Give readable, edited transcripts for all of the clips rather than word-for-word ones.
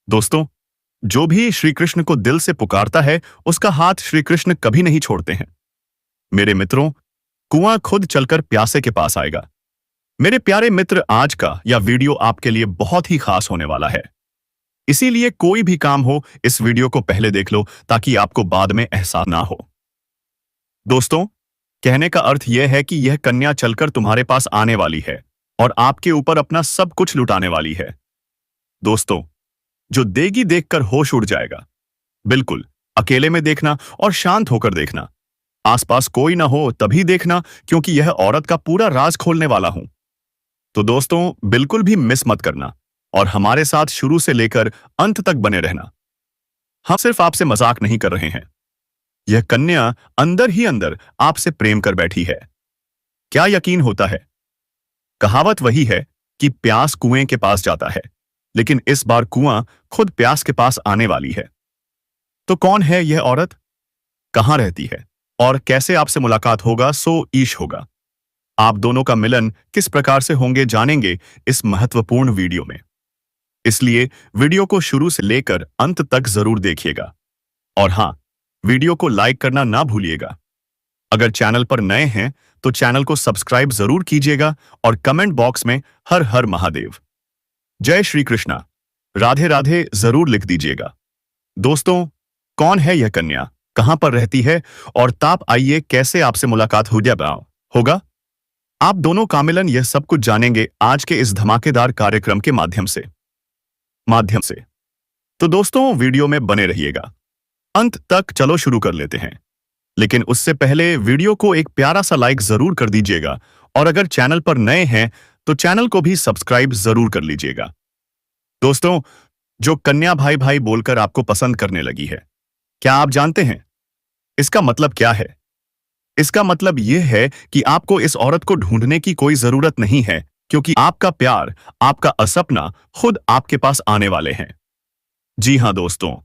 दोस्तों, जो भी श्री कृष्ण को दिल से पुकारता है, उसका हाथ श्री कृष्ण कभी नहीं छोड़ते हैं। मेरे मित्रों, कुआं खुद चलकर प्यासे के पास आएगा। मेरे प्यारे मित्र, आज का यह वीडियो आपके लिए बहुत ही खास होने वाला है। इसीलिए कोई भी काम हो, इस वीडियो को पहले देख लो ताकि आपको बाद में एहसास ना हो। दोस्तों, कहने का अर्थ यह है कि यह कन्या चलकर तुम्हारे पास आने वाली है और आपके ऊपर अपना सब कुछ लुटाने वाली है। दोस्तों, जो देगी देखकर होश उड़ जाएगा। बिल्कुल, अकेले में देखना और शांत होकर देखना। आसपास कोई ना हो तभी देखना, क्योंकि यह औरत का पूरा राज खोलने वाला हूं। तो दोस्तों, बिल्कुल भी मिस मत करना और हमारे साथ शुरू से लेकर अंत तक बने रहना। हम सिर्फ आपसे मजाक नहीं कर रहे हैं। यह कन्या अंदर ही अंदर आपसे प्रेम कर बैठी है। क्या यकीन होता है? कहावत वही है कि प्यास कुएं के पास जाता है, लेकिन इस बार कुआं खुद प्यास के पास आने वाली है। तो कौन है यह औरत, कहां रहती है और कैसे आपसे मुलाकात होगा सो ईश होगा। आप दोनों का मिलन किस प्रकार से होंगे जानेंगे इस महत्वपूर्ण वीडियो में। इसलिए वीडियो को शुरू से लेकर अंत तक जरूर देखिएगा। और हां, वीडियो को लाइक करना ना भूलिएगा। अगर चैनल पर नए हैं तो चैनल को सब्सक्राइब जरूर कीजिएगा और कमेंट बॉक्स में हर हर महादेव, जय श्री कृष्णा, राधे राधे जरूर लिख दीजिएगा। दोस्तों, कौन है यह कन्या, कहां पर रहती है और ताप आइए कैसे आपसे मुलाकात होगा। आप दोनों का मिलन, यह सब कुछ जानेंगे आज के इस धमाकेदार कार्यक्रम के माध्यम से। तो दोस्तों, वीडियो में बने रहिएगा अंत तक। चलो शुरू कर लेते हैं, लेकिन उससे पहले वीडियो को एक प्यारा सा लाइक जरूर कर दीजिएगा और अगर चैनल पर नए हैं तो चैनल को भी सब्सक्राइब जरूर कर लीजिएगा। दोस्तों, जो कन्या भाई भाई बोलकर आपको पसंद करने लगी है, क्या आप जानते हैं इसका मतलब क्या है? इसका मतलब यह है कि आपको इस औरत को ढूंढने की कोई जरूरत नहीं है, क्योंकि आपका प्यार, आपका असपना खुद आपके पास आने वाले हैं। जी हां दोस्तों,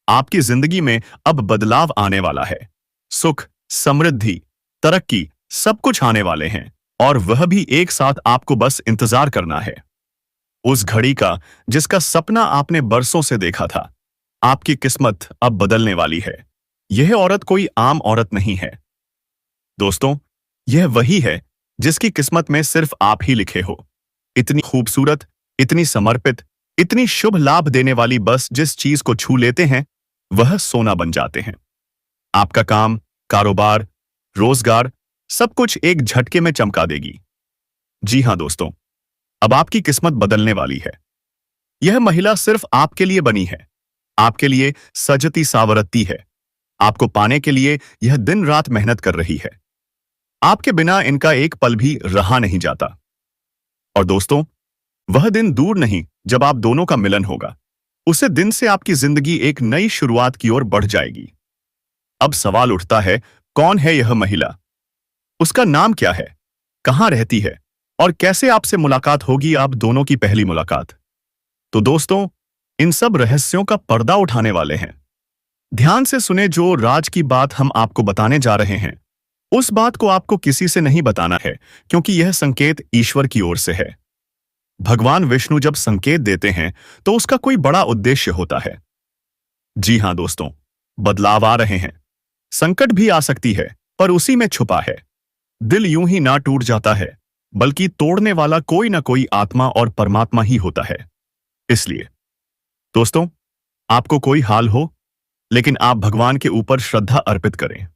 आपकी जिंदगी में अब बदलाव आने वाला है। सुख, समृद्धि, तरक्की, सब कुछ आने वाले हैं और वह भी एक साथ। आपको बस इंतजार करना है उस घड़ी का जिसका सपना आपने बरसों से देखा था। आपकी किस्मत अब बदलने वाली है। यह औरत कोई आम औरत नहीं है दोस्तों, यह वही है जिसकी किस्मत में सिर्फ आप ही लिखे हो। इतनी खूबसूरत, इतनी समर्पित, इतनी शुभ लाभ देने वाली, बस जिस चीज को छू लेते हैं वह सोना बन जाते हैं। आपका काम, कारोबार, रोजगार, सब कुछ एक झटके में चमका देगी। जी हां दोस्तों, अब आपकी किस्मत बदलने वाली है। यह महिला सिर्फ आपके लिए बनी है, आपके लिए सजती सावरती है। आपको पाने के लिए यह दिन रात मेहनत कर रही है। आपके बिना इनका एक पल भी रहा नहीं जाता। और दोस्तों, वह दिन दूर नहीं जब आप दोनों का मिलन होगा। उसे दिन से आपकी जिंदगी एक नई शुरुआत की ओर बढ़ जाएगी। अब सवाल उठता है, कौन है यह महिला? उसका नाम क्या है, कहां रहती है और कैसे आपसे मुलाकात होगी आप दोनों की पहली मुलाकात? तो दोस्तों, इन सब रहस्यों का पर्दा उठाने वाले हैं। ध्यान से सुने, जो राज की बात हम आपको बताने जा रहे हैं, उस बात को आपको किसी से नहीं बताना है, क्योंकि यह संकेत ईश्वर की ओर से है। भगवान विष्णु जब संकेत देते हैं तो उसका कोई बड़ा उद्देश्य होता है। जी हां दोस्तों, बदलाव आ रहे हैं। संकट भी आ सकती है, पर उसी में छुपा है। दिल यूं ही ना टूट जाता है, बल्कि तोड़ने वाला कोई ना कोई आत्मा और परमात्मा ही होता है। इसलिए दोस्तों, आपको कोई हाल हो, लेकिन आप भगवान के ऊपर श्रद्धा अर्पित करें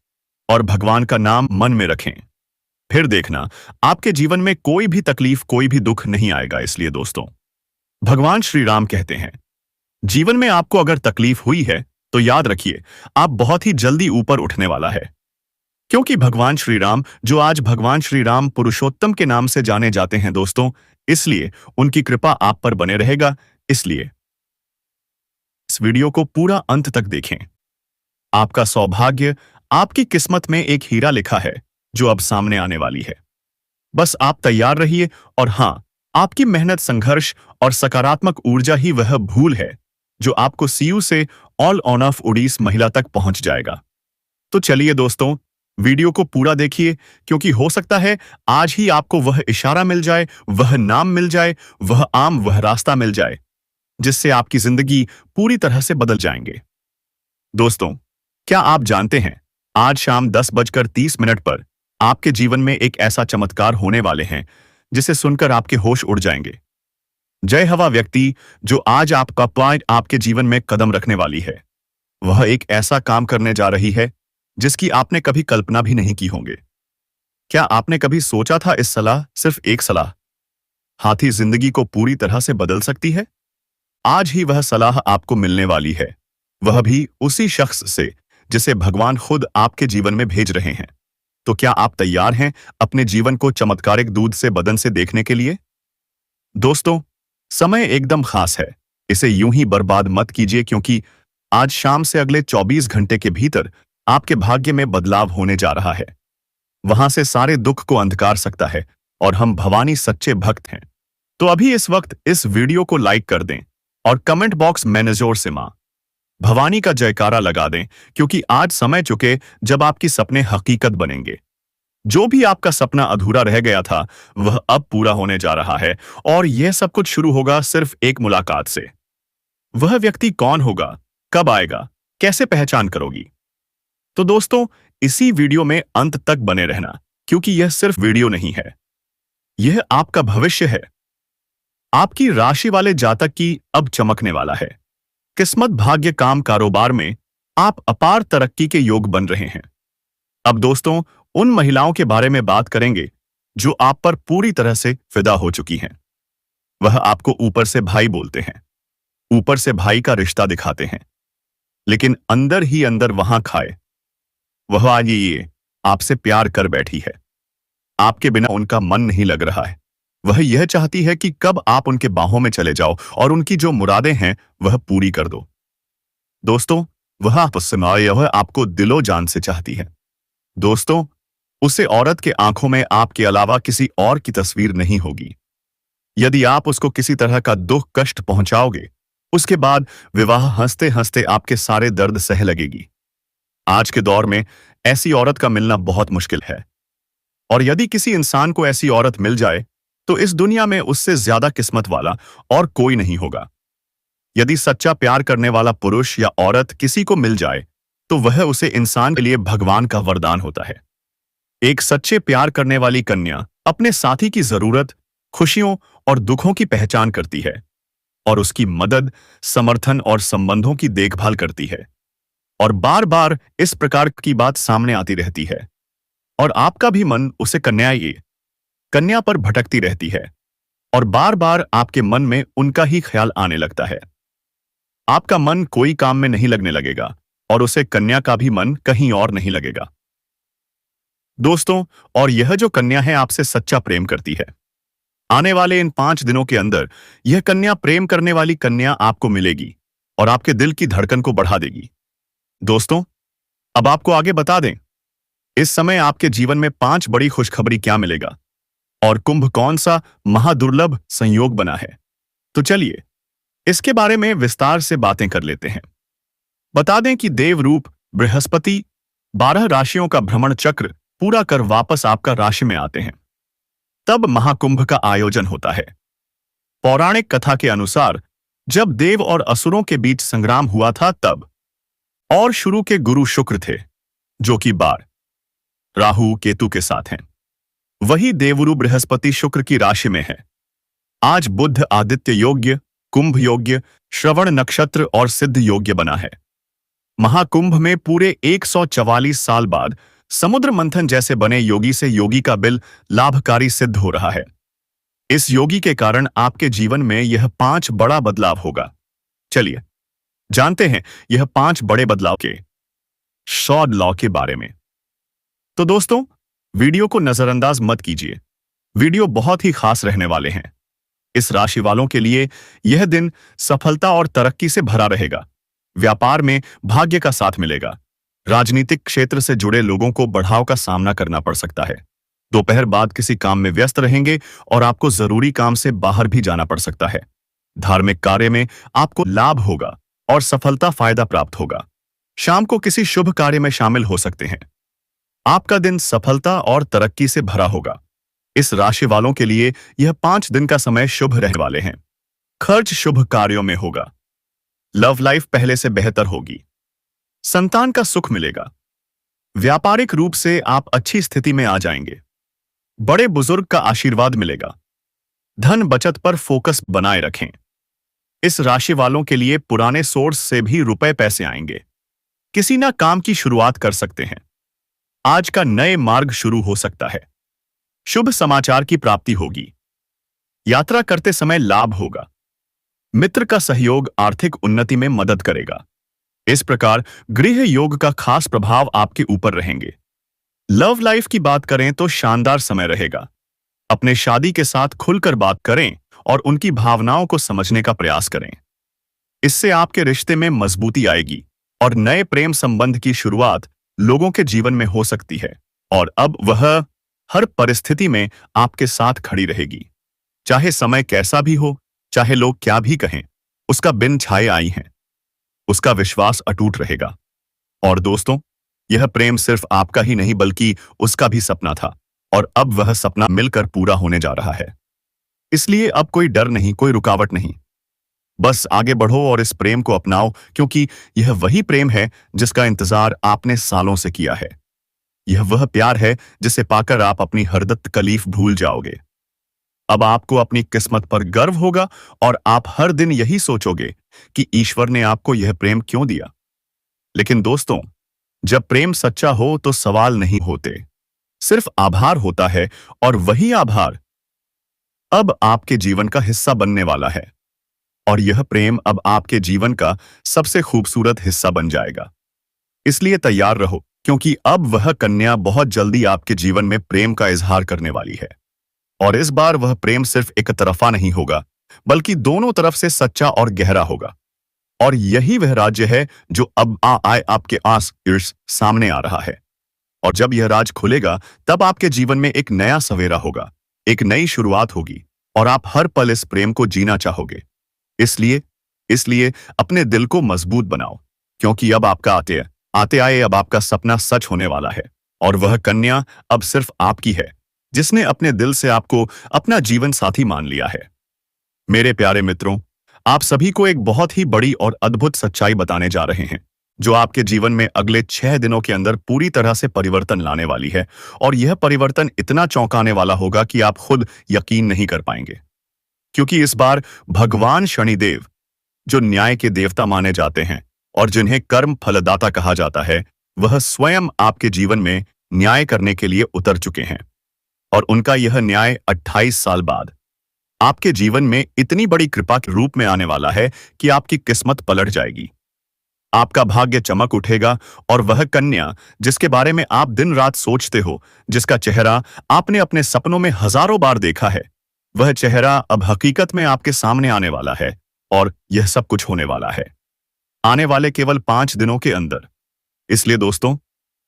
और भगवान का नाम मन में रखें। फिर देखना, आपके जीवन में कोई भी तकलीफ, कोई भी दुख नहीं आएगा। इसलिए दोस्तों, भगवान श्री राम कहते हैं, जीवन में आपको अगर तकलीफ हुई है तो याद रखिए, आप बहुत ही जल्दी ऊपर उठने वाला है। क्योंकि भगवान श्री राम, जो आज भगवान श्री राम पुरुषोत्तम के नाम से जाने जाते हैं दोस्तों, इसलिए उनकी कृपा आप पर बने रहेगा। इसलिए इस वीडियो को पूरा अंत तक देखें। आपका सौभाग्य, आपकी किस्मत में एक हीरा लिखा है जो अब सामने आने वाली है। बस आप तैयार रहिए और हां, आपकी मेहनत, संघर्ष और सकारात्मक ऊर्जा ही वह भूल है जो आपको सीयू से ऑल ऑन ऑफ उड़ीस महिला तक पहुंच जाएगा। तो चलिए दोस्तों, वीडियो को पूरा देखिए, क्योंकि हो सकता है आज ही आपको वह इशारा मिल जाए, वह नाम मिल जाए, वह आम, वह रास्ता मिल जाए जिससे आपकी जिंदगी पूरी तरह से बदल जाएंगे। दोस्तों, क्या आप जानते हैं, आज शाम 10:30 पर आपके जीवन में एक ऐसा चमत्कार होने वाले हैं जिसे सुनकर आपके होश उड़ जाएंगे। जय हवा व्यक्ति जो आज आपका पॉइंट आपके जीवन में कदम रखने वाली है, वह एक ऐसा काम करने जा रही है जिसकी आपने कभी कल्पना भी नहीं की होंगे। क्या आपने कभी सोचा था इस सलाह, सिर्फ एक सलाह, हाथी जिंदगी को पूरी तरह से बदल सकती है? आज ही वह सलाह आपको मिलने वाली है, वह भी उसी शख्स से जिसे भगवान खुद आपके जीवन में भेज रहे हैं। तो क्या आप तैयार हैं अपने जीवन को चमत्कारिक दूध से बदन से देखने के लिए? दोस्तों, समय एकदम खास है, इसे यूं ही बर्बाद मत कीजिए, क्योंकि आज शाम से अगले 24 घंटे के भीतर आपके भाग्य में बदलाव होने जा रहा है। वहां से सारे दुख को अंधकार सकता है और हम भवानी सच्चे भक्त हैं। तो अभी इस वक्त इस वीडियो को लाइक कर दें और कमेंट बॉक्स में जोर से मां भवानी का जयकारा लगा दें, क्योंकि आज समय चुके जब आपकी सपने हकीकत बनेंगे। जो भी आपका सपना अधूरा रह गया था वह अब पूरा होने जा रहा है, और यह सब कुछ शुरू होगा सिर्फ एक मुलाकात से। वह व्यक्ति कौन होगा, कब आएगा, कैसे पहचान करोगी? तो दोस्तों, इसी वीडियो में अंत तक बने रहना, क्योंकि यह सिर्फ वीडियो नहीं है, यह आपका भविष्य है। आपकी राशि वाले जातक की अब चमकने वाला है। किस्मत, भाग्य, काम, कारोबार में आप अपार तरक्की के योग बन रहे हैं। अब दोस्तों, उन महिलाओं के बारे में बात करेंगे जो आप पर पूरी तरह से फिदा हो चुकी हैं। वह आपको ऊपर से भाई बोलते हैं, ऊपर से भाई का रिश्ता दिखाते हैं, लेकिन अंदर ही अंदर वहां खाए। वह आज ये आपसे प्यार कर बैठी है, आपके बिना उनका मन नहीं लग रहा है। वह यह चाहती है कि कब आप उनके बाहों में चले जाओ और उनकी जो मुरादें हैं वह पूरी कर दो। दोस्तों, वह आपको दिलो जान से चाहती है। दोस्तों, उसे औरत के आंखों में आपके अलावा किसी और की तस्वीर नहीं होगी। यदि आप उसको किसी तरह का दुख कष्ट पहुंचाओगे, उसके बाद विवाह हंसते हंसते आपके सारे दर्द सह लगेगी। आज के दौर में ऐसी औरत का मिलना बहुत मुश्किल है, और यदि किसी इंसान को ऐसी औरत मिल जाए तो इस दुनिया में उससे ज्यादा किस्मत वाला और कोई नहीं होगा। यदि सच्चा प्यार करने वाला पुरुष या औरत किसी को मिल जाए तो वह उसे इंसान के लिए भगवान का वरदान होता है। एक सच्चे प्यार करने वाली कन्या अपने साथी की जरूरत, खुशियों और दुखों की पहचान करती है और उसकी मदद, समर्थन और संबंधों की देखभाल करती है। और बार बार इस प्रकार की बात सामने आती रहती है, और आपका भी मन उसे कन्या पर भटकती रहती है, और बार बार आपके मन में उनका ही ख्याल आने लगता है। आपका मन कोई काम में नहीं लगने लगेगा और उसे कन्या का भी मन कहीं और नहीं लगेगा। दोस्तों, और यह जो कन्या है आपसे सच्चा प्रेम करती है। आने वाले इन 5 दिनों के अंदर यह कन्या, प्रेम करने वाली कन्या आपको मिलेगी और आपके दिल की धड़कन को बढ़ा देगी। दोस्तों, अब आपको आगे बता दें, इस समय आपके जीवन में 5 बड़ी खुशखबरी क्या मिलेगा और कुंभ कौन सा महादुर्लभ संयोग बना है। तो चलिए इसके बारे में विस्तार से बातें कर लेते हैं। बता दें कि देवरूप बृहस्पति 12 राशियों का भ्रमण चक्र पूरा कर वापस आपका राशि में आते हैं। तब महाकुंभ का आयोजन होता है। पौराणिक कथा के अनुसार जब देव और असुरों के बीच संग्राम हुआ था तब, और शुरू के गुरु शुक्र थे, जो कि बार राहु केतु के साथ हैं। वही देवगुरु बृहस्पति शुक्र की राशि में है। आज बुध आदित्य योग्य, कुंभ योग्य, श्रवण नक्षत्र और सिद्ध योग्य बना है। महाकुंभ में पूरे 144 साल बाद समुद्र मंथन जैसे बने योगी से योगी का बिल लाभकारी सिद्ध हो रहा है। इस योगी के कारण आपके जीवन में यह 5 बड़ा बदलाव होगा। चलिए जानते हैं यह 5 बड़े बदलाव के शॉड लॉ के बारे में। तो दोस्तों, वीडियो को नजरअंदाज मत कीजिए, वीडियो बहुत ही खास रहने वाले हैं। इस राशि वालों के लिए यह दिन सफलता और तरक्की से भरा रहेगा। व्यापार में भाग्य का साथ मिलेगा। राजनीतिक क्षेत्र से जुड़े लोगों को बढ़ाव का सामना करना पड़ सकता है। दोपहर बाद किसी काम में व्यस्त रहेंगे और आपको जरूरी काम से बाहर भी जाना पड़ सकता है। धार्मिक कार्य में आपको लाभ होगा और सफलता फायदा प्राप्त होगा। शाम को किसी शुभ कार्य में शामिल हो सकते हैं। आपका दिन सफलता और तरक्की से भरा होगा। इस राशि वालों के लिए यह 5 दिन का समय शुभ रहने वाले हैं। खर्च शुभ कार्यों में होगा। लव लाइफ पहले से बेहतर होगी। संतान का सुख मिलेगा। व्यापारिक रूप से आप अच्छी स्थिति में आ जाएंगे। बड़े बुजुर्ग का आशीर्वाद मिलेगा। धन बचत पर फोकस बनाए रखें। इस राशि वालों के लिए पुराने सोर्स से भी रुपए पैसे आएंगे। किसी ना काम की शुरुआत कर सकते हैं। आज का नए मार्ग शुरू हो सकता है। शुभ समाचार की प्राप्ति होगी। यात्रा करते समय लाभ होगा। मित्र का सहयोग आर्थिक उन्नति में मदद करेगा। इस प्रकार गृह योग का खास प्रभाव आपके ऊपर रहेंगे। लव लाइफ की बात करें तो शानदार समय रहेगा। अपने शादी के साथ खुलकर बात करें और उनकी भावनाओं को समझने का प्रयास करें। इससे आपके रिश्ते में मजबूती आएगी और नए प्रेम संबंध की शुरुआत लोगों के जीवन में हो सकती है। और अब वह हर परिस्थिति में आपके साथ खड़ी रहेगी। चाहे समय कैसा भी हो, चाहे लोग क्या भी कहें, उसका बिन छाए आई है। उसका विश्वास अटूट रहेगा। और दोस्तों, यह प्रेम सिर्फ आपका ही नहीं बल्कि उसका भी सपना था, और अब वह सपना मिलकर पूरा होने जा रहा है। इसलिए अब कोई डर नहीं, कोई रुकावट नहीं। बस आगे बढ़ो और इस प्रेम को अपनाओ, क्योंकि यह वही प्रेम है जिसका इंतजार आपने सालों से किया है। यह वह प्यार है जिसे पाकर आप अपनी हर तकलीफ भूल जाओगे। अब आपको अपनी किस्मत पर गर्व होगा और आप हर दिन यही सोचोगे कि ईश्वर ने आपको यह प्रेम क्यों दिया। लेकिन दोस्तों, जब प्रेम सच्चा हो तो सवाल नहीं होते, सिर्फ आभार होता है। और वही आभार अब आपके जीवन का हिस्सा बनने वाला है। और यह प्रेम अब आपके जीवन का सबसे खूबसूरत हिस्सा बन जाएगा। इसलिए तैयार रहो, क्योंकि अब वह कन्या बहुत जल्दी आपके जीवन में प्रेम का इजहार करने वाली है। और इस बार वह प्रेम सिर्फ एक तरफा नहीं होगा, बल्कि दोनों तरफ से सच्चा और गहरा होगा। और यही वह राज्य है जो अब आए आपके आस ईर्ष सामने आ रहा है। और जब यह राज खुलेगा, तब आपके जीवन में एक नया सवेरा होगा, एक नई शुरुआत होगी, और आप हर पल इस प्रेम को जीना चाहोगे। इसलिए इसलिए अपने दिल को मजबूत बनाओ, क्योंकि अब आपका आते आए अब आपका सपना सच होने वाला है। और वह कन्या अब सिर्फ आपकी है, जिसने अपने दिल से आपको अपना जीवन साथी मान लिया है। मेरे प्यारे मित्रों, आप सभी को एक बहुत ही बड़ी और अद्भुत सच्चाई बताने जा रहे हैं, जो आपके जीवन में अगले 6 दिनों के अंदर पूरी तरह से परिवर्तन लाने वाली है। और यह परिवर्तन इतना चौंकाने वाला होगा कि आप खुद यकीन नहीं कर पाएंगे। क्योंकि इस बार भगवान शनिदेव, जो न्याय के देवता माने जाते हैं और जिन्हें कर्म फलदाता कहा जाता है, वह स्वयं आपके जीवन में न्याय करने के लिए उतर चुके हैं। और उनका यह न्याय 28 साल बाद आपके जीवन में इतनी बड़ी कृपा के रूप में आने वाला है कि आपकी किस्मत पलट जाएगी। आपका भाग्य चमक उठेगा और वह कन्या जिसके बारे में आप दिन रात सोचते हो, जिसका चेहरा आपने अपने सपनों में हजारों बार देखा है, वह चेहरा अब हकीकत में आपके सामने आने वाला है। और यह सब कुछ होने वाला है आने वाले केवल 5 दिनों के अंदर। इसलिए दोस्तों,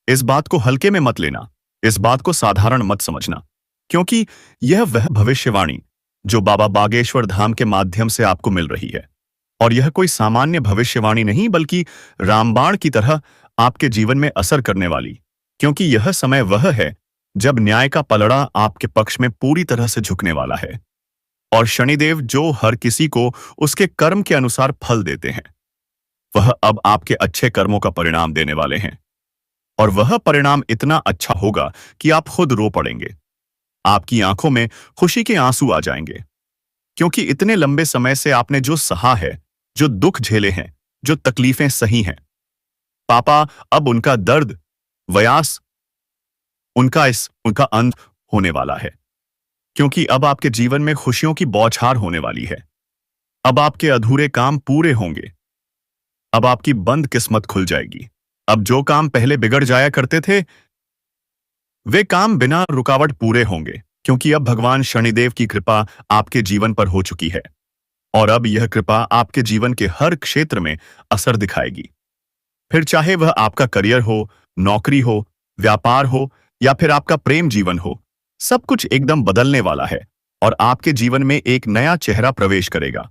इस बात को हल्के में मत लेना, इस बात को साधारण मत समझना, क्योंकि यह वह भविष्यवाणी जो बाबा बागेश्वर धाम के माध्यम से आपको मिल रही है। और यह कोई सामान्य भविष्यवाणी नहीं, बल्कि रामबाण की तरह आपके जीवन में असर करने वाली, क्योंकि यह समय वह है जब न्याय का पलड़ा आपके पक्ष में पूरी तरह से झुकने वाला है। और शनिदेव, जो हर किसी को उसके कर्म के अनुसार फल देते हैं, वह अब आपके अच्छे कर्मों का परिणाम देने वाले हैं। और वह परिणाम इतना अच्छा होगा कि आप खुद रो पड़ेंगे। आपकी आंखों में खुशी के आंसू आ जाएंगे, क्योंकि इतने लंबे समय से आपने जो सहा है, जो दुख झेले हैं, जो तकलीफें सही हैं, पापा अब उनका दर्द, व्यास, उनका अंत होने वाला है। क्योंकि अब आपके जीवन में खुशियों की बौछार होने वाली है। अब आपके अधूरे काम पूरे होंगे। अब आपकी बंद किस्मत खुल जाएगी। अब जो काम पहले बिगड़ जाया करते थे, वे काम बिना रुकावट पूरे होंगे, क्योंकि अब भगवान शनिदेव की कृपा आपके जीवन पर हो चुकी है। और अब यह कृपा आपके जीवन के हर क्षेत्र में असर दिखाएगी। फिर चाहे वह आपका करियर हो, नौकरी हो, व्यापार हो, या फिर आपका प्रेम जीवन हो, सब कुछ एकदम बदलने वाला है। और आपके जीवन में एक नया चेहरा प्रवेश करेगा,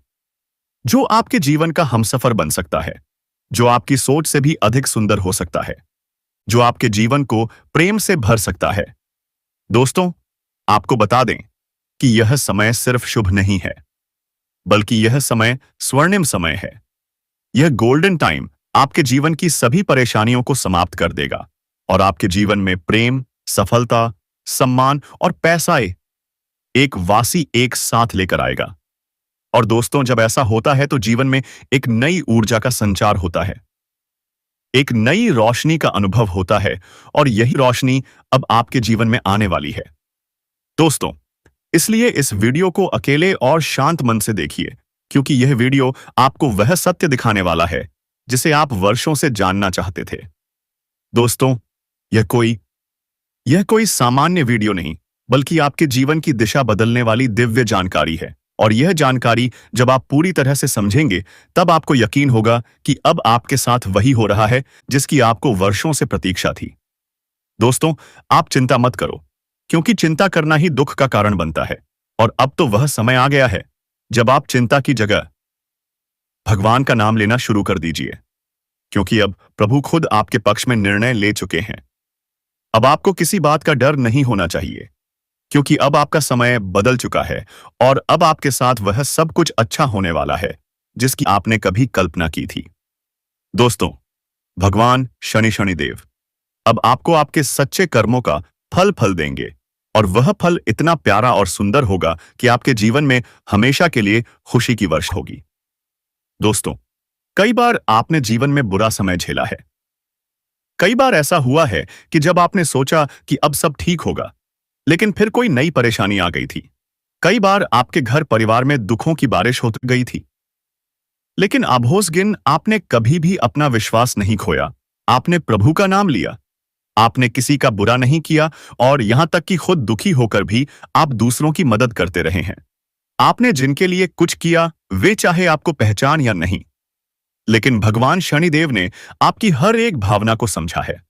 जो आपके जीवन का हमसफर बन सकता है, जो आपकी सोच से भी अधिक सुंदर हो सकता है, जो आपके जीवन को प्रेम से भर सकता है। दोस्तों, आपको बता दें कि यह समय सिर्फ शुभ नहीं है, बल्कि यह समय स्वर्णिम समय है। यह गोल्डन टाइम आपके जीवन की सभी परेशानियों को समाप्त कर देगा और आपके जीवन में प्रेम, सफलता, सम्मान और पैसा एक साथ लेकर आएगा। और दोस्तों, जब ऐसा होता है तो जीवन में एक नई ऊर्जा का संचार होता है, एक नई रोशनी का अनुभव होता है और यही रोशनी अब आपके जीवन में आने वाली है। दोस्तों, इसलिए इस वीडियो को अकेले और शांत मन से देखिए, क्योंकि यह वीडियो आपको वह सत्य दिखाने वाला है जिसे आप वर्षों से जानना चाहते थे। दोस्तों, यह कोई यह कोई सामान्य वीडियो नहीं, बल्कि आपके जीवन की दिशा बदलने वाली दिव्य जानकारी है। और यह जानकारी जब आप पूरी तरह से समझेंगे, तब आपको यकीन होगा कि अब आपके साथ वही हो रहा है जिसकी आपको वर्षों से प्रतीक्षा थी। दोस्तों, आप चिंता मत करो, क्योंकि चिंता करना ही दुख का कारण बनता है। और अब तो वह समय आ गया है जब आप चिंता की जगह भगवान का नाम लेना शुरू कर दीजिए, क्योंकि अब प्रभु खुद आपके पक्ष में निर्णय ले चुके हैं। अब आपको किसी बात का डर नहीं होना चाहिए, क्योंकि अब आपका समय बदल चुका है और अब आपके साथ वह सब कुछ अच्छा होने वाला है जिसकी आपने कभी कल्पना की थी। दोस्तों, भगवान शनिदेव अब आपको आपके सच्चे कर्मों का फल देंगे, और वह फल इतना प्यारा और सुंदर होगा कि आपके जीवन में हमेशा के लिए खुशी की वर्षा होगी। दोस्तों, कई बार आपने जीवन में बुरा समय झेला है। कई बार ऐसा हुआ है कि जब आपने सोचा कि अब सब ठीक होगा, लेकिन फिर कोई नई परेशानी आ गई थी। कई बार आपके घर परिवार में दुखों की बारिश हो गई थी, लेकिन अभोसगिन आपने कभी भी अपना विश्वास नहीं खोया। आपने प्रभु का नाम लिया, आपने किसी का बुरा नहीं किया, और यहां तक कि खुद दुखी होकर भी आप दूसरों की मदद करते रहे हैं। आपने जिनके लिए कुछ किया, वे चाहे आपको पहचान या नहीं, लेकिन भगवान शनिदेव ने आपकी हर एक भावना को समझा है,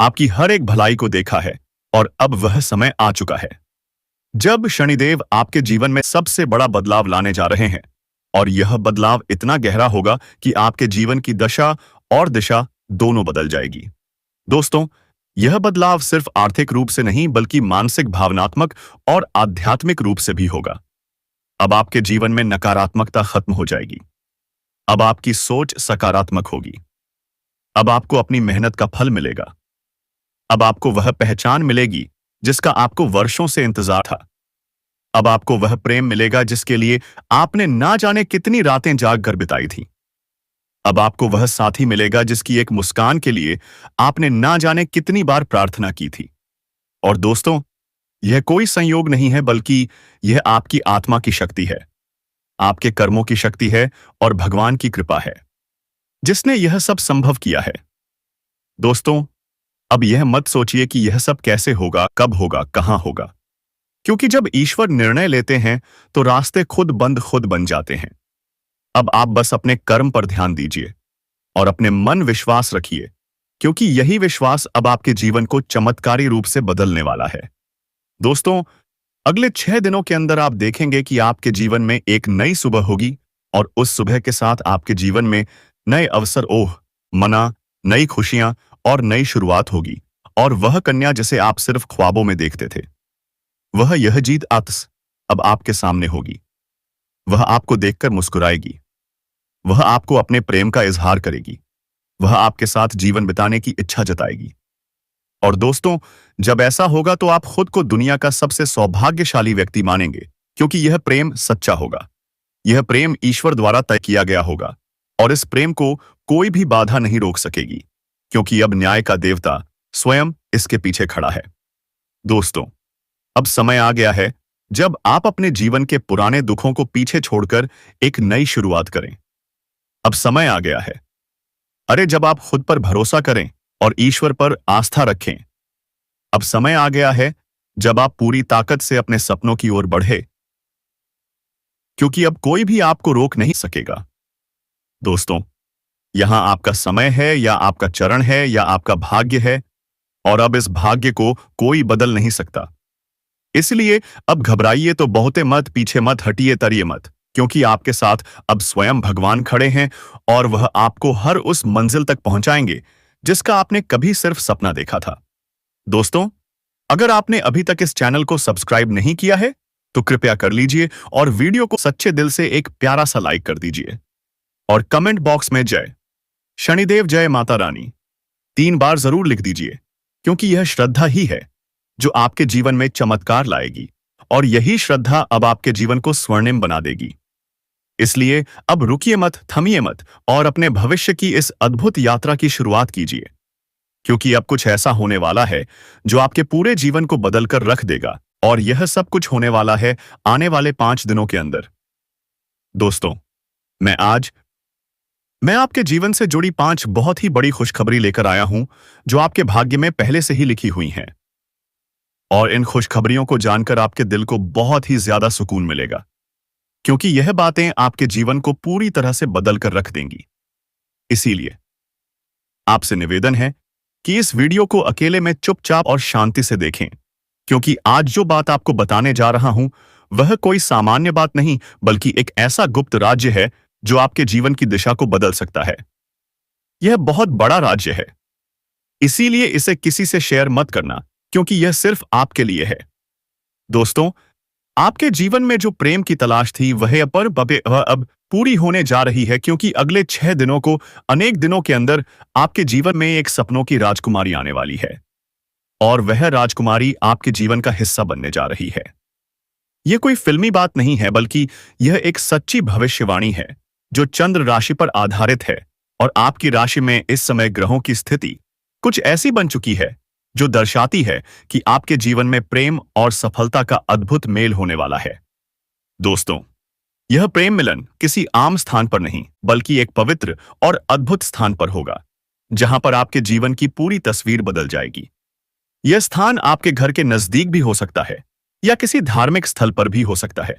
आपकी हर एक भलाई को देखा है, और अब वह समय आ चुका है जब शनिदेव आपके जीवन में सबसे बड़ा बदलाव लाने जा रहे हैं। और यह बदलाव इतना गहरा होगा कि आपके जीवन की दशा और दिशा दोनों बदल जाएगी। दोस्तों, यह बदलाव सिर्फ आर्थिक रूप से नहीं, बल्कि मानसिक, भावनात्मक और आध्यात्मिक रूप से भी होगा। अब आपके जीवन में नकारात्मकता खत्म हो जाएगी। अब आपकी सोच सकारात्मक होगी। अब आपको अपनी मेहनत का फल मिलेगा। अब आपको वह पहचान मिलेगी जिसका आपको वर्षों से इंतजार था। अब आपको वह प्रेम मिलेगा जिसके लिए आपने ना जाने कितनी रातें जाग कर बिताई थी। अब आपको वह साथी मिलेगा जिसकी एक मुस्कान के लिए आपने ना जाने कितनी बार प्रार्थना की थी। और दोस्तों, यह कोई संयोग नहीं है, बल्कि यह आपकी आत्मा की शक्ति है, आपके कर्मों की शक्ति है और भगवान की कृपा है जिसने यह सब संभव किया है। दोस्तों, अब यह मत सोचिए कि यह सब कैसे होगा, कब होगा, कहां होगा, क्योंकि जब ईश्वर निर्णय लेते हैं तो रास्ते खुद बन जाते हैं। अब आप बस अपने कर्म पर ध्यान दीजिए और अपने मन विश्वास रखिए, क्योंकि यही विश्वास अब आपके जीवन को चमत्कारी रूप से बदलने वाला है। दोस्तों, अगले 6 दिनों के अंदर आप देखेंगे कि आपके जीवन में एक नई सुबह होगी, और उस सुबह के साथ आपके जीवन में नए अवसर, मना, नई खुशियां और नई शुरुआत होगी। और वह कन्या जिसे आप सिर्फ ख्वाबों में देखते थे, वह यह जीत आतस अब आपके सामने होगी। वह आपको देखकर मुस्कुराएगी, वह आपको अपने प्रेम का इजहार करेगी, वह आपके साथ जीवन बिताने की इच्छा जताएगी। और दोस्तों, जब ऐसा होगा तो आप खुद को दुनिया का सबसे सौभाग्यशाली व्यक्ति मानेंगे, क्योंकि यह प्रेम सच्चा होगा। यह प्रेम ईश्वर द्वारा तय किया गया होगा, और इस प्रेम को कोई भी बाधा नहीं रोक सकेगी, क्योंकि अब न्याय का देवता स्वयं इसके पीछे खड़ा है। दोस्तों, अब समय आ गया है जब आप अपने जीवन के पुराने दुखों को पीछे छोड़कर एक नई शुरुआत करें। अब समय आ गया है, जब आप खुद पर भरोसा करें और ईश्वर पर आस्था रखें। अब समय आ गया है जब आप पूरी ताकत से अपने सपनों की ओर बढ़े, क्योंकि अब कोई भी आपको रोक नहीं सकेगा। दोस्तों, यहां आपका समय है, या आपका चरण है, या आपका भाग्य है, और अब इस भाग्य को कोई बदल नहीं सकता। इसलिए अब घबराइए तो बहुते मत, पीछे मत हटिए, तरिए मत, क्योंकि आपके साथ अब स्वयं भगवान खड़े हैं, और वह आपको हर उस मंजिल तक पहुंचाएंगे जिसका आपने कभी सिर्फ सपना देखा था। दोस्तों, अगर आपने अभी तक इस चैनल को सब्सक्राइब नहीं किया है, तो कृपया कर लीजिए और वीडियो को सच्चे दिल से एक प्यारा सा लाइक कर दीजिए और कमेंट बॉक्स में जय शनिदेव जय माता रानी 3 बार जरूर लिख दीजिए, क्योंकि यह श्रद्धा ही है जो आपके जीवन में चमत्कार लाएगी और यही श्रद्धा अब आपके जीवन को स्वर्णिम बना देगी। इसलिए अब रुकिए मत, थमिए मत और अपने भविष्य की इस अद्भुत यात्रा की शुरुआत कीजिए, क्योंकि अब कुछ ऐसा होने वाला है जो आपके पूरे जीवन को बदल कर रख देगा और यह सब कुछ होने वाला है आने वाले 5 दिनों के अंदर। दोस्तों, मैं आपके जीवन से जुड़ी 5 बहुत ही बड़ी खुशखबरी लेकर आया हूं जो आपके भाग्य में पहले से ही लिखी हुई हैं। और इन खुशखबरियों को जानकर आपके दिल को बहुत ही ज्यादा सुकून मिलेगा, क्योंकि यह बातें आपके जीवन को पूरी तरह से बदल कर रख देंगी। इसीलिए आपसे निवेदन है कि इस वीडियो को अकेले में चुपचाप और शांति से देखें, क्योंकि आज जो बात आपको बताने जा रहा हूं वह कोई सामान्य बात नहीं, बल्कि एक ऐसा गुप्त राज्य है जो आपके जीवन की दिशा को बदल सकता है। यह बहुत बड़ा राज्य है, इसीलिए इसे किसी से शेयर मत करना, क्योंकि यह सिर्फ आपके लिए है। दोस्तों, आपके जीवन में जो प्रेम की तलाश थी वह अब पूरी होने जा रही है, क्योंकि अगले 6 दिनों को अनेक दिनों के अंदर आपके जीवन में एक सपनों की राजकुमारी आने वाली है और वह राजकुमारी आपके जीवन का हिस्सा बनने जा रही है। यह कोई फिल्मी बात नहीं है, बल्कि यह एक सच्ची भविष्यवाणी है जो चंद्र राशि पर आधारित है और आपकी राशि में इस समय ग्रहों की स्थिति कुछ ऐसी बन चुकी है जो दर्शाती है कि आपके जीवन में प्रेम और सफलता का अद्भुत मेल होने वाला है। दोस्तों, यह प्रेम मिलन किसी आम स्थान पर नहीं, बल्कि एक पवित्र और अद्भुत स्थान पर होगा, जहां पर आपके जीवन की पूरी तस्वीर बदल जाएगी। यह स्थान आपके घर के नजदीक भी हो सकता है या किसी धार्मिक स्थल पर भी हो सकता है,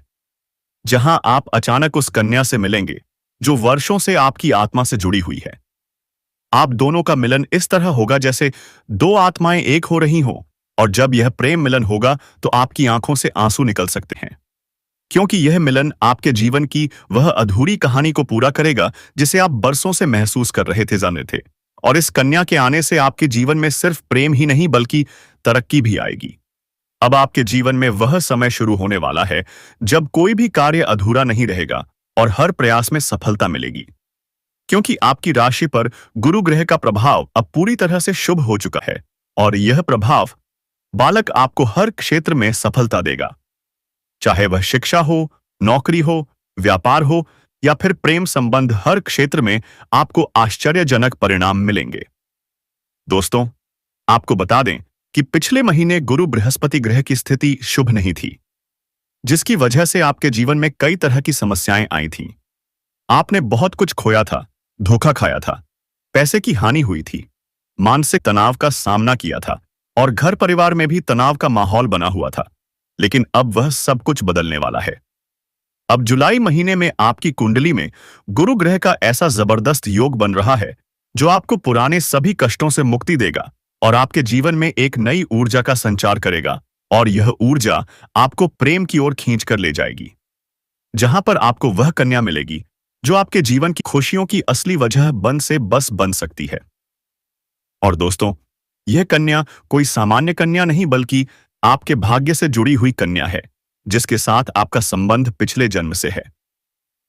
जहां आप अचानक उस कन्या से मिलेंगे जो वर्षों से आपकी आत्मा से जुड़ी हुई है। आप दोनों का मिलन इस तरह होगा जैसे 2 आत्माएं एक हो रही हों, और जब यह प्रेम मिलन होगा तो आपकी आंखों से आंसू निकल सकते हैं, क्योंकि यह मिलन आपके जीवन की वह अधूरी कहानी को पूरा करेगा जिसे आप बरसों से महसूस कर रहे थे, जाने थे। और इस कन्या के आने से आपके जीवन में सिर्फ प्रेम ही नहीं, बल्कि तरक्की भी आएगी। अब आपके जीवन में वह समय शुरू होने वाला है जब कोई भी कार्य अधूरा नहीं रहेगा और हर प्रयास में सफलता मिलेगी, क्योंकि आपकी राशि पर गुरु ग्रह का प्रभाव अब पूरी तरह से शुभ हो चुका है और यह प्रभाव बालक आपको हर क्षेत्र में सफलता देगा, चाहे वह शिक्षा हो, नौकरी हो, व्यापार हो या फिर प्रेम संबंध। हर क्षेत्र में आपको आश्चर्यजनक परिणाम मिलेंगे। दोस्तों, आपको बता दें कि पिछले महीने गुरु बृहस्पति ग्रह की स्थिति शुभ नहीं थी, जिसकी वजह से आपके जीवन में कई तरह की समस्याएं आई थीं। आपने बहुत कुछ खोया था, धोखा खाया था, पैसे की हानि हुई थी, मानसिक तनाव का सामना किया था और घर परिवार में भी तनाव का माहौल बना हुआ था। लेकिन अब वह सब कुछ बदलने वाला है। अब जुलाई महीने में आपकी कुंडली में गुरु ग्रह का ऐसा जबरदस्त योग बन रहा है जो आपको पुराने सभी कष्टों से मुक्ति देगा और आपके जीवन में एक नई ऊर्जा का संचार करेगा, और यह ऊर्जा आपको प्रेम की ओर खींच कर ले जाएगी, जहां पर आपको वह कन्या मिलेगी जो आपके जीवन की खुशियों की असली वजह बन सकती है। और दोस्तों, यह कन्या कोई सामान्य कन्या नहीं, बल्कि आपके भाग्य से जुड़ी हुई कन्या है, जिसके साथ आपका संबंध पिछले जन्म से है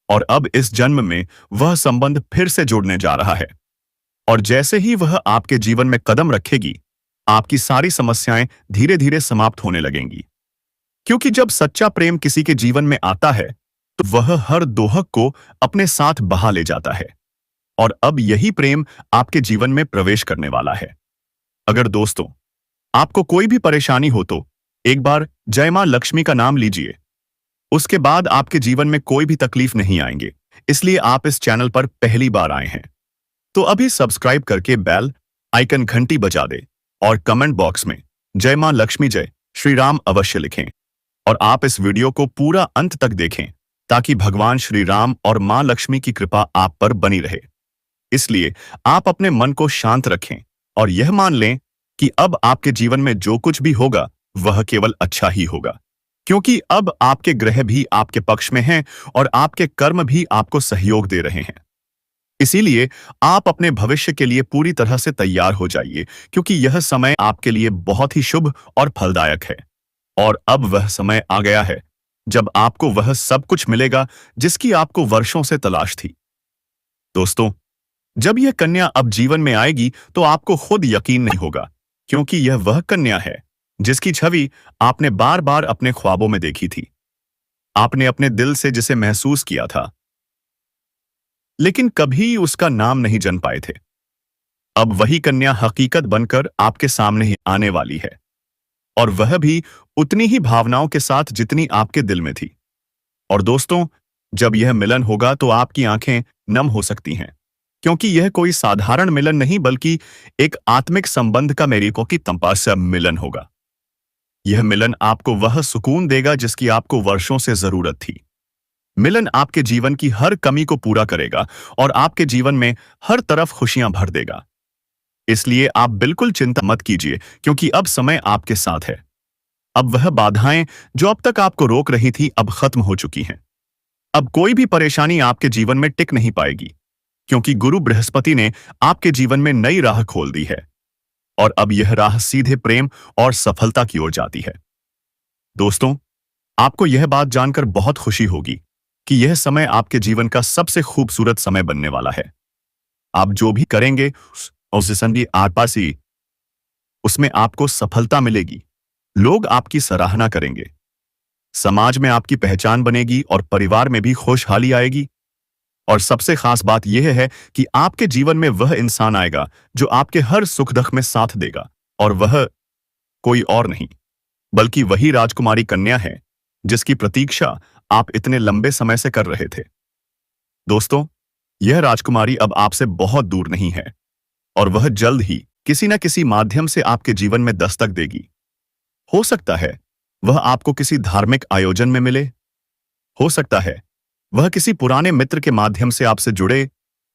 और अब इस जन्म में वह संबंध फिर से जुड़ने जा रहा है। और जैसे ही वह आपके जीवन में कदम रखेगी, आपकी सारी समस्याएं धीरे धीरे समाप्त होने लगेंगी, क्योंकि जब सच्चा प्रेम किसी के जीवन में आता है तो वह हर दोहक को अपने साथ बहा ले जाता है, और अब यही प्रेम आपके जीवन में प्रवेश करने वाला है। अगर दोस्तों आपको कोई भी परेशानी हो तो एक बार जय मां लक्ष्मी का नाम लीजिए, उसके बाद आपके जीवन में कोई भी तकलीफ नहीं आएंगे। इसलिए आप इस चैनल पर पहली बार आए हैं तो अभी सब्सक्राइब करके बेल आइकन घंटी बजा दे और कमेंट बॉक्स में जय मां लक्ष्मी जय श्री राम अवश्य लिखें। और आप इस वीडियो को पूरा अंत तक देखें ताकि भगवान श्री राम और मां लक्ष्मी की कृपा आप पर बनी रहे। इसलिए आप अपने मन को शांत रखें और यह मान लें कि अब आपके जीवन में जो कुछ भी होगा वह केवल अच्छा ही होगा, क्योंकि अब आपके ग्रह भी आपके पक्ष में हैं और आपके कर्म भी आपको सहयोग दे रहे हैं। इसीलिए आप अपने भविष्य के लिए पूरी तरह से तैयार हो जाइए, क्योंकि यह समय आपके लिए बहुत ही शुभ और फलदायक है। और अब वह समय आ गया है जब आपको वह सब कुछ मिलेगा जिसकी आपको वर्षों से तलाश थी। दोस्तों, जब यह कन्या अब जीवन में आएगी तो आपको खुद यकीन नहीं होगा, क्योंकि यह वह कन्या है जिसकी छवि आपने बार बार अपने ख्वाबों में देखी थी। आपने अपने दिल से जिसे महसूस किया था, लेकिन कभी उसका नाम नहीं जान पाए थे। अब वही कन्या हकीकत बनकर आपके सामने ही आने वाली है, और वह भी उतनी ही भावनाओं के साथ जितनी आपके दिल में थी। और दोस्तों, जब यह मिलन होगा तो आपकी आंखें नम हो सकती हैं, क्योंकि यह कोई साधारण मिलन नहीं बल्कि एक आत्मिक संबंध का मेरिको की तपस्या मिलन होगा। यह मिलन आपको वह सुकून देगा जिसकी आपको वर्षों से जरूरत थी। मिलन आपके जीवन की हर कमी को पूरा करेगा और आपके जीवन में हर तरफ खुशियां भर देगा। इसलिए आप बिल्कुल चिंता मत कीजिए, क्योंकि अब समय आपके साथ है। अब वह बाधाएं जो अब तक आपको रोक रही थी अब खत्म हो चुकी हैं। अब कोई भी परेशानी आपके जीवन में टिक नहीं पाएगी, क्योंकि गुरु बृहस्पति ने आपके जीवन में नई राह खोल दी है, और अब यह राह सीधे प्रेम और सफलता की ओर जाती है। दोस्तों, आपको यह बात जानकर बहुत खुशी होगी कि यह समय आपके जीवन का सबसे खूबसूरत समय बनने वाला है। आप जो भी करेंगे उससे संधि आसपासी उसमें आपको सफलता मिलेगी। लोग आपकी सराहना करेंगे, समाज में आपकी पहचान बनेगी और परिवार में भी खुशहाली आएगी। और सबसे खास बात यह है कि आपके जीवन में वह इंसान आएगा जो आपके हर सुख दुख में साथ देगा, और वह कोई और नहीं बल्कि वही राजकुमारी कन्या है जिसकी प्रतीक्षा आप इतने लंबे समय से कर रहे थे। दोस्तों, यह राजकुमारी अब आपसे बहुत दूर नहीं है, और वह जल्द ही किसी न किसी माध्यम से आपके जीवन में दस्तक देगी। हो सकता है वह आपको किसी धार्मिक आयोजन में मिले, हो सकता है वह किसी पुराने मित्र के माध्यम से आपसे जुड़े,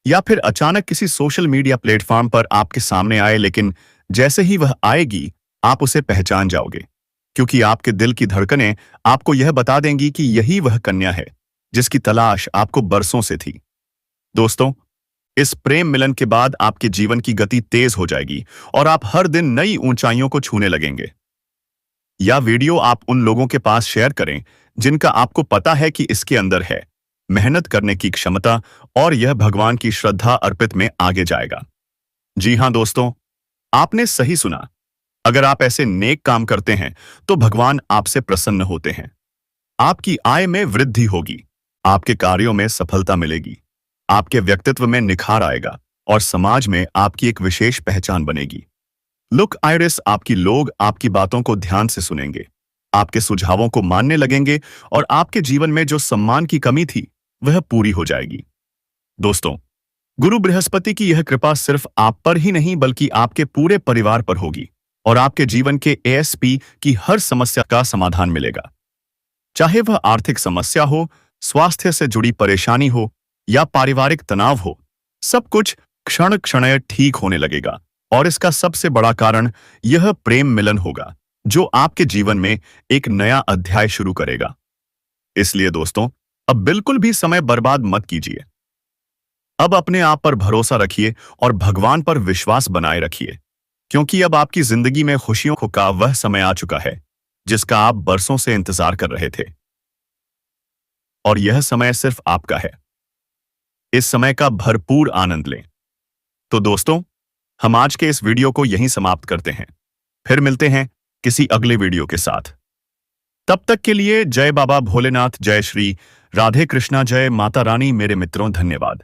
या फिर अचानक किसी सोशल मीडिया प्लेटफॉर्म पर आपके सामने आए। लेकिन जैसे ही वह आएगी आप उसे पहचान जाओगे, क्योंकि आपके दिल की धड़कनें आपको यह बता देंगी कि यही वह कन्या है जिसकी तलाश आपको बरसों से थी। दोस्तों, इस प्रेम मिलन के बाद आपके जीवन की गति तेज हो जाएगी और आप हर दिन नई ऊंचाइयों को छूने लगेंगे। यह वीडियो आप उन लोगों के पास शेयर करें जिनका आपको पता है कि इसके अंदर है मेहनत करने की क्षमता, और यह भगवान की श्रद्धा अर्पित में आगे जाएगा। जी हां दोस्तों, आपने सही सुना। अगर आप ऐसे नेक काम करते हैं तो भगवान आपसे प्रसन्न होते हैं। आपकी आय में वृद्धि होगी, आपके कार्यों में सफलता मिलेगी, आपके व्यक्तित्व में निखार आएगा, और समाज में आपकी एक विशेष पहचान बनेगी। लुक आइरिस, आपकी लोग आपकी बातों को ध्यान से सुनेंगे, आपके सुझावों को मानने लगेंगे, और आपके जीवन में जो सम्मान की कमी थी वह पूरी हो जाएगी। दोस्तों, गुरु बृहस्पति की यह कृपा सिर्फ आप पर ही नहीं बल्कि आपके पूरे परिवार पर होगी, और आपके जीवन के एएसपी की हर समस्या का समाधान मिलेगा। चाहे वह आर्थिक समस्या हो, स्वास्थ्य से जुड़ी परेशानी हो, या पारिवारिक तनाव हो, सब कुछ क्षण क्षण ठीक होने लगेगा। और इसका सबसे बड़ा कारण यह प्रेम मिलन होगा जो आपके जीवन में एक नया अध्याय शुरू करेगा। इसलिए दोस्तों, अब बिल्कुल भी समय बर्बाद मत कीजिए। अब अपने आप पर भरोसा रखिए और भगवान पर विश्वास बनाए रखिए, क्योंकि अब आपकी जिंदगी में खुशियों का वह समय आ चुका है जिसका आप बरसों से इंतजार कर रहे थे। और यह समय सिर्फ आपका है। इस समय का भरपूर आनंद लें। तो दोस्तों, हम आज के इस वीडियो को यहीं समाप्त करते हैं। फिर मिलते हैं किसी अगले वीडियो के साथ। तब तक के लिए जय बाबा भोलेनाथ, जय श्री राधे कृष्णा, जय माता रानी। मेरे मित्रों, धन्यवाद।